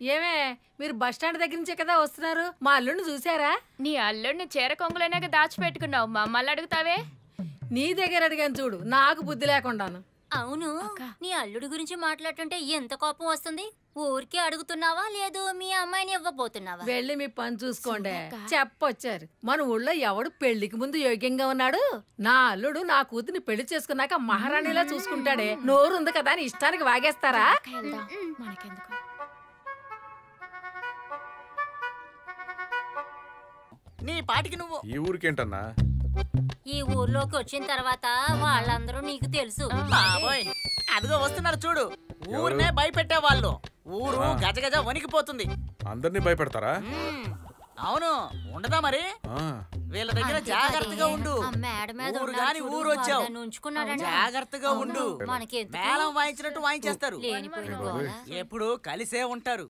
ఏమే మీరు bus stand దగ్గర నుంచే కదా వస్తున్నారు? మా అల్లుడిని చూసారా? నీ అల్లుడిని చీర కొంగులనేగా దాచిపెట్టుకున్నావు, మమ్మల్ని అడుగుతావే? నీ దగ్గర అడిగాను చూడు, నాకు బుద్ధి లేకుండాను. అవును, నీ అల్లుడి గురించి మాట్లాడుతుంటే ఎంత కోపం వస్తుంది? ఊరికే అడుగుతున్నావా లేదు మీ అమ్మాయిని ఇవ్వబోతున్నావా? వెళ్ళి మీ పని చూసుకోండి. చెప్పొచ్చారు, మన ఊళ్ళో ఎవడు పెళ్లికి ముందు యోగ్యంగా ఉన్నాడు? నా అల్లుడు నా కూతుర్ని పెళ్లి చేసుకున్నాక మహారాణిలా చూసుకుంటాడే. నోరుంది కదా అని ఇష్టానికి వాగేస్తారా? మనకెందుకు? నీ పాటికి నువ్వు ఈ ఊరికేంటన్నా? ఈ ఊర్లోకి వచ్చిన తర్వాత వాళ్ళందరూ నీకు తెలుసు. బాబోయ్, అదిగో వస్తున్నారు చూడు. ఊరినే భయపెట్టే వాళ్ళు. ఊరు గజగజ వణికిపోతుంది. అందరినీ భయపెడతారా? అవును, ఉండదా మరి? వీళ్ళ దగ్గర జాగ్రత్తగా ఉండు. ఊరు గాని ఊరు వచ్చావు, జాగ్రత్తగా ఉండు. మేళం వాయించినట్టు వాయించేస్తారు. ఎప్పుడు కలిసే ఉంటారు.